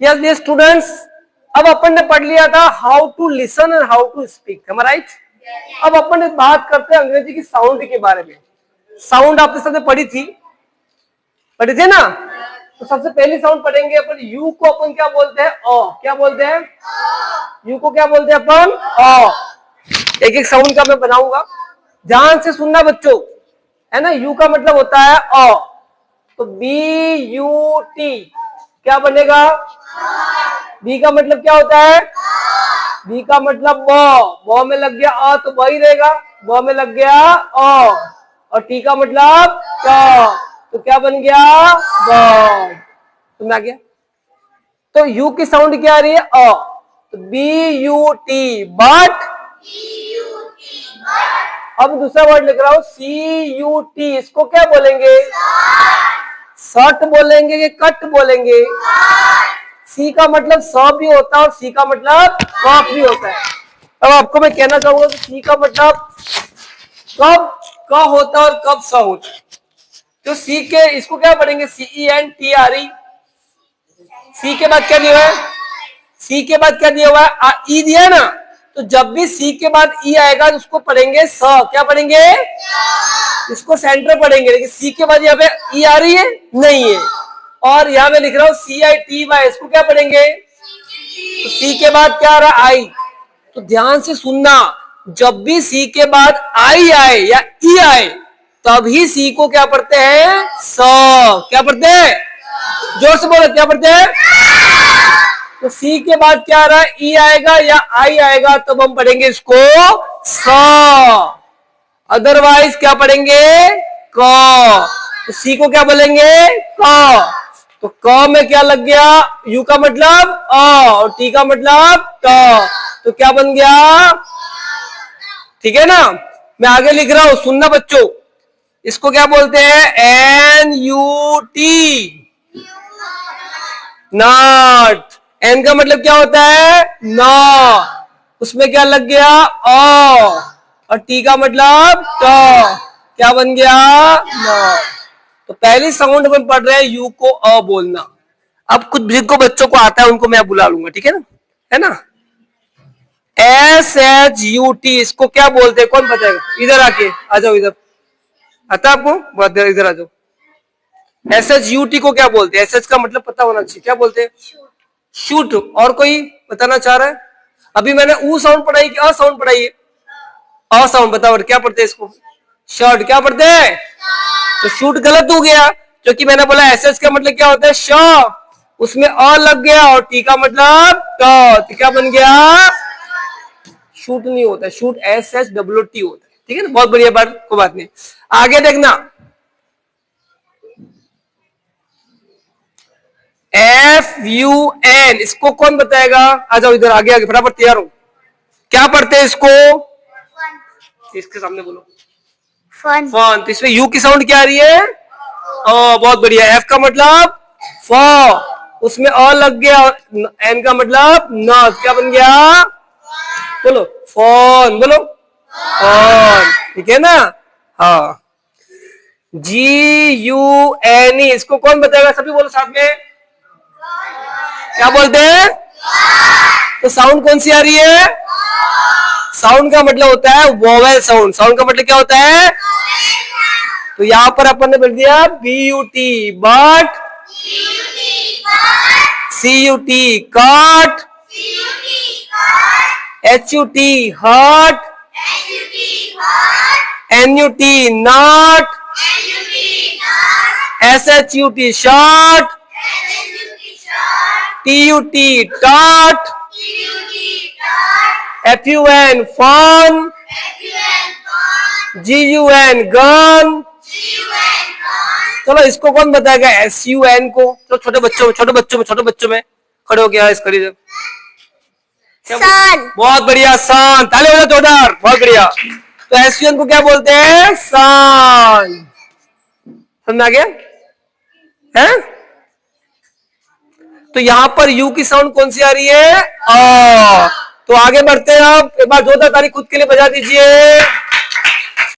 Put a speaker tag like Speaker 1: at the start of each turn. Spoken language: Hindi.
Speaker 1: यस डियर स्टूडेंट्स, अब अपन ने पढ़ लिया था how to listen and how to speak, am I right? अब अपन ने बात करते हैं अंग्रेजी की साउंड के बारे में। साउंड आपके साथ पढ़ी थे ना? तो सबसे पहली साउंड पढ़ेंगे अपन। यू को अपन क्या बोलते हैं? ओ। क्या बोलते हैं? यू को क्या बोलते हैं अपन? ओ। एक एक साउंड का मैं बनाऊंगा, ध्यान से सुनना बच्चों, है ना। यू का मतलब होता है ओ, तो बी यू टी क्या बनेगा? बी का मतलब क्या होता है? बी का मतलब बो में लग गया अ तो ब ही रहेगा, ब में लग गया ओ, और टी का मतलब तो क्या बन गया? बर्ड। तुम आ गया। तो यू की साउंड क्या आ रही है? अ, तो बी यू टी बट। अब दूसरा वर्ड लिख रहा हूं सी यू टी, इसको क्या बोलेंगे? शर्ट बोलेंगे कि कट बोलेंगे? सी का मतलब स भी होता है और सी का मतलब कप भी होता है। अब आपको मैं कहना चाहूंगा कि सी का मतलब कब क होता है और कब स होता है। तो सी के इसको क्या पढ़ेंगे? CENTRE। सी के बाद क्या दिया हुआ है? सी के बाद क्या दिया हुआ है? ई दिया है ना, तो जब भी सी के बाद ई आएगा तो उसको पढ़ेंगे स। क्या पढ़ेंगे? इसको सेंटर पढ़ेंगे। लेकिन सी के बाद यहाँ पे ई आ रही है? नहीं है। और यहां मैं लिख रहा हूं CITY, इसको क्या पढ़ेंगे? तो सी के बाद क्या आ रहा है? आई। तो ध्यान से सुनना, जब भी सी के बाद आई आए या ई आए तभी सी को क्या पढ़ते हैं? स। क्या पढ़ते हैं? जोर से बोलो, क्या पढ़ते हैं? तो सी के बाद क्या आ रहा है? ई आएगा या आई आएगा तब हम पढ़ेंगे इसको स, अदरवाइज क्या पढ़ेंगे? क। तो सी को क्या बोलेंगे? क। तो क में क्या लग गया? यू का मतलब अ और टी का मतलब ट, तो क्या बन गया? ठीक है ना। मैं आगे लिख रहा हूं, सुनना बच्चों। इसको क्या बोलते हैं? NUT, not. एन का मतलब क्या होता है? ना, उसमें क्या लग गया? ओ, और टी का मतलब ट, क्या बन गया? ना। तो पहली साउंड अपन पढ़ रहे हैं यू को अ बोलना। अब कुछ जिनको बच्चों को आता है उनको मैं बुला लूंगा, ठीक है ना? है ना। SHUT, इसको क्या बोलते हैं? कौन बताएगा? इधर आके आ जाओ, इधर आता आपको? इधर आ जाओ। SHUT को क्या बोलते हैं? एस का मतलब पता होना चाहिए, क्या बोलते हैं? शूट। और कोई बताना चाह रहा है? अभी मैंने ऊ साउंड पढ़ाई कि अ साउंड पढ़ाई है? अ साउंड बताओ क्या पढ़ते हैं इसको? शर्ट। क्या पढ़ते हैं? तो शूट गलत हो गया, क्योंकि मैंने बोला एसएच का मतलब क्या होता है? श, उसमें अ लग गया और टी का मतलब ट, तो क्या बन गया? शूट नहीं होता है, शूट SHWT होता है। ठीक है ना, बहुत बढ़िया बात, कोई बात नहीं। आगे देखना, FUN, इसको कौन बताएगा? आ जाओ इधर, आगे आगे फटाफट तैयार हो। क्या पढ़ते हैं इसको? इसके सामने बोलो। फन। फन। तो इसमें यू की साउंड क्या आ रही है? बहुत बढ़िया। एफ का मतलब फ, उसमें अ लग गया और एन का मतलब न, क्या बन गया? बोलो फोन, बोलो फोन, ठीक है ना। हाँ, GUNE, इसको कौन बताएगा? सभी बोलो साथ में, क्या बोलते हैं? तो साउंड कौन सी आ रही है? साउंड का मतलब होता है वोवेल साउंड। साउंड का मतलब क्या होता है? तो यहां पर अपन ने बोल दिया BUT but, CUT cut, HUT hut, NUT not, SHUT short, TUT tot, FUN fun, GUN gun. चलो इसको कौन बताएगा? SUN को। तो छोटे बच्चों में खड़े हो गया, इस करीब। सन। बहुत बढ़िया, सन। ताली बजाओ जोरदार, बहुत बढ़िया। तो SUN को क्या बोलते हैं? सन। समझ आ गया? है? तो यहां पर यू की साउंड कौन सी आ रही है? तो आगे बढ़ते हैं। आप एक बार जोरदार ताली खुद के लिए बजा दीजिए।